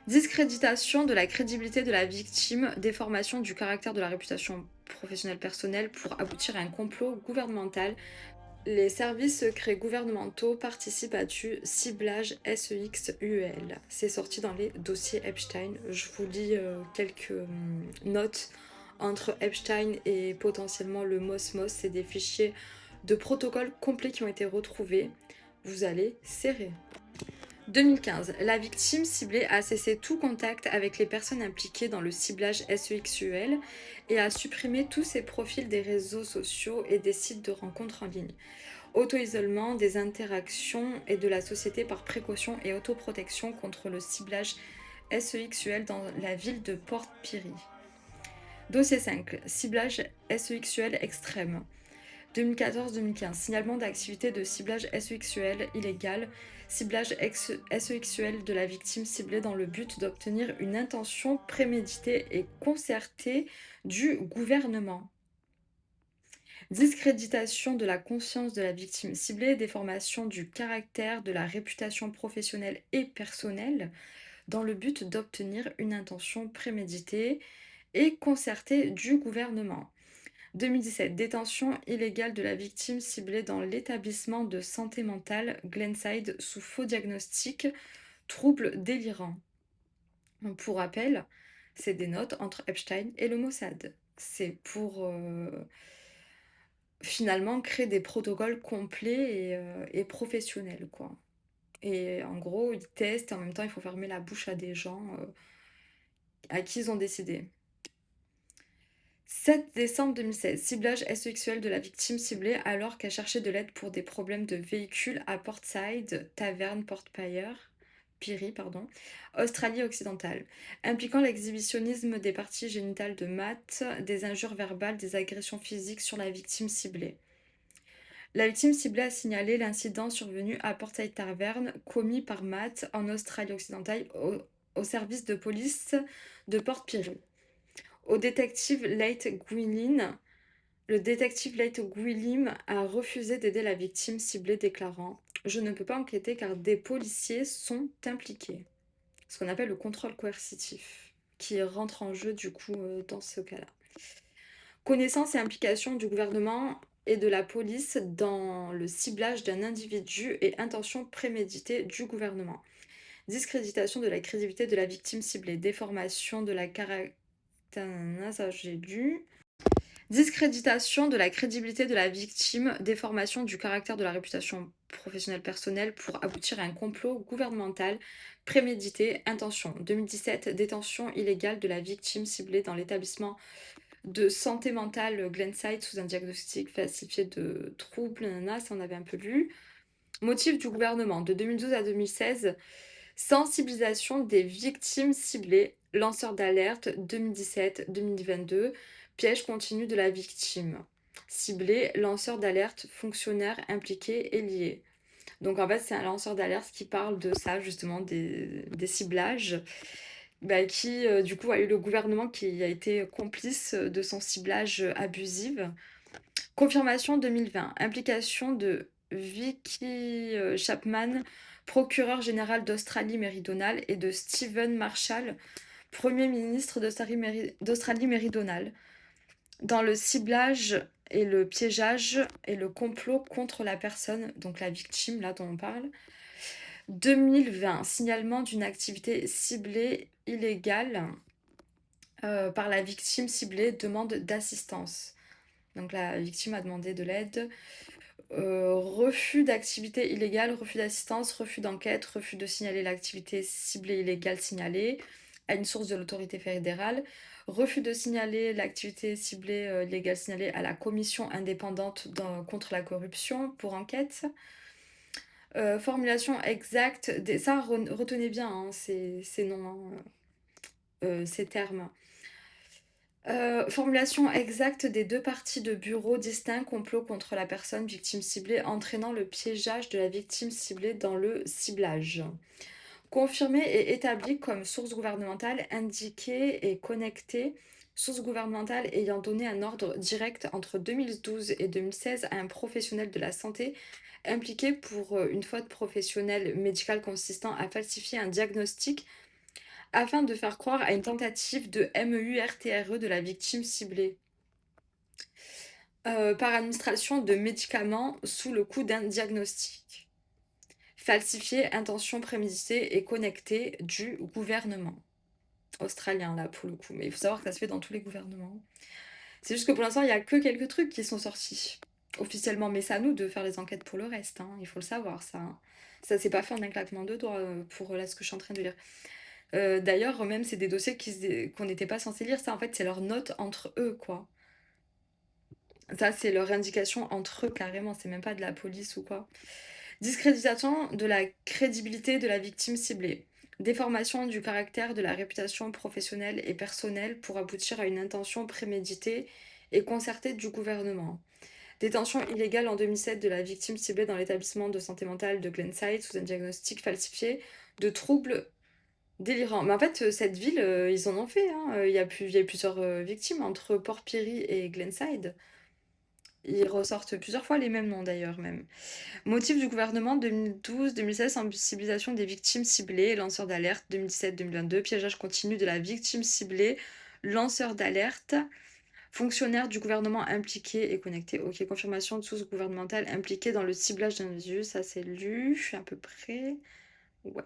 Discréditation de la crédibilité de la victime, déformation du caractère de la réputation professionnelle personnelle pour aboutir à un complot gouvernemental. Les services secrets gouvernementaux participent à du ciblage SEX-UEL. C'est sorti dans les dossiers Epstein. Je vous lis quelques notes entre Epstein et potentiellement le MOSMOS. C'est des fichiers de protocoles complets qui ont été retrouvés. Vous allez serrer. 2015, la victime ciblée a cessé tout contact avec les personnes impliquées dans le ciblage SEXUL et a supprimé tous ses profils des réseaux sociaux et des sites de rencontres en ligne. Auto-isolement des interactions et de la société par précaution et autoprotection contre le ciblage SEXUL dans la ville de Port Pirie. Dossier 5, ciblage SEXUL extrême. 2014-2015, signalement d'activité de ciblage SEXUL illégal, ciblage SEXUL de la victime ciblée dans le but d'obtenir une intention préméditée et concertée du gouvernement. Discréditation de la conscience de la victime ciblée, déformation du caractère, de la réputation professionnelle et personnelle, dans le but d'obtenir une intention préméditée et concertée du gouvernement. 2017, détention illégale de la victime ciblée dans l'établissement de santé mentale Glenside sous faux diagnostic, troubles délirants. Pour rappel, c'est des notes entre Epstein et le Mossad. C'est pour finalement créer des protocoles complets et professionnels, quoi. Et en gros, ils testent et en même temps, il faut fermer la bouche à des gens à qui ils ont décidé. 7 décembre 2016, ciblage sexuel de la victime ciblée alors qu'elle cherchait de l'aide pour des problèmes de véhicule à Portside, Taverne, Pirie, Australie occidentale, impliquant l'exhibitionnisme des parties génitales de Matt, des injures verbales, des agressions physiques sur la victime ciblée. La victime ciblée a signalé l'incident survenu à Portside Tavern commis par Matt en Australie occidentale au service de police de Port Pirie. Au détective Leith Gwynlyn, le détective Leith Gwynlyn a refusé d'aider la victime ciblée, déclarant « Je ne peux pas enquêter car des policiers sont impliqués ». Ce qu'on appelle le contrôle coercitif, qui rentre en jeu du coup dans ce cas-là. Connaissance et implication du gouvernement et de la police dans le ciblage d'un individu et intention préméditée du gouvernement. Discréditation de la crédibilité de la victime ciblée, déformation de la caractéristique. Ça j'ai lu. Discréditation de la crédibilité de la victime, déformation du caractère de la réputation professionnelle personnelle pour aboutir à un complot gouvernemental prémédité, intention. 2017, détention illégale de la victime ciblée dans l'établissement de santé mentale Glenside sous un diagnostic falsifié de troubles, ça on avait un peu lu. Motif du gouvernement, de 2012 à 2016, sensibilisation des victimes ciblées, lanceur d'alerte 2017-2022, piège continu de la victime. Ciblé, lanceur d'alerte, fonctionnaire impliqué et lié. Donc en fait, c'est un lanceur d'alerte qui parle de ça, justement, des ciblages, qui du coup a eu le gouvernement qui a été complice de son ciblage abusif. Confirmation 2020, implication de Vicky Chapman, procureur général d'Australie-Méridionale, et de Stephen Marshall, Premier ministre d'Australie méridionale, dans le ciblage et le piégeage et le complot contre la personne, donc la victime là dont on parle. 2020, signalement d'une activité ciblée illégale par la victime ciblée, demande d'assistance. Donc la victime a demandé de l'aide. Refus d'activité illégale, refus d'assistance, refus d'enquête, refus de signaler l'activité ciblée illégale signalée à une source de l'autorité fédérale, refus de signaler l'activité ciblée illégale signalée à la commission indépendante contre la corruption pour enquête. Formulation exacte, ça retenez bien hein, ces noms, ces termes. Formulation exacte des deux parties de bureau distincts, complot contre la personne victime ciblée entraînant le piégeage de la victime ciblée dans le ciblage. Confirmé et établi comme source gouvernementale, indiquée et connectée, source gouvernementale ayant donné un ordre direct entre 2012 et 2016 à un professionnel de la santé impliqué pour une faute professionnelle médicale consistant à falsifier un diagnostic afin de faire croire à une tentative de MEURTRE de la victime ciblée. Par administration de médicaments sous le coup d'un diagnostic. Falsifier intention préméditée et connectée du gouvernement. Australien là pour le coup, mais il faut savoir que ça se fait dans tous les gouvernements. C'est juste que pour l'instant, il y a que quelques trucs qui sont sortis officiellement, mais c'est à nous de faire les enquêtes pour le reste, hein, il faut le savoir ça, hein. Ça s'est pas fait en un claquement de doigts, pour là ce que je suis en train de lire. D'ailleurs, même c'est des dossiers qu'on n'était pas censé lire, ça en fait c'est leurs notes entre eux, quoi. Ça c'est leur indication entre eux carrément, c'est même pas de la police ou quoi. Discréditation de la crédibilité de la victime ciblée. Déformation du caractère de la réputation professionnelle et personnelle pour aboutir à une intention préméditée et concertée du gouvernement. Détention illégale en 2007 de la victime ciblée dans l'établissement de santé mentale de Glenside sous un diagnostic falsifié de troubles délirants. Mais en fait, cette ville, ils en ont fait, hein. Il y a plusieurs victimes entre Port Pirie et Glenside. Ils ressortent plusieurs fois les mêmes noms d'ailleurs même. Motif du gouvernement 2012-2016, sensibilisation des victimes ciblées, lanceur d'alerte 2017-2022, piégeage continu de la victime ciblée, lanceur d'alerte, fonctionnaire du gouvernement impliqué et connecté. Ok, confirmation de source gouvernementale impliquée dans le ciblage d'individus, ça c'est lu à peu près. Ouais.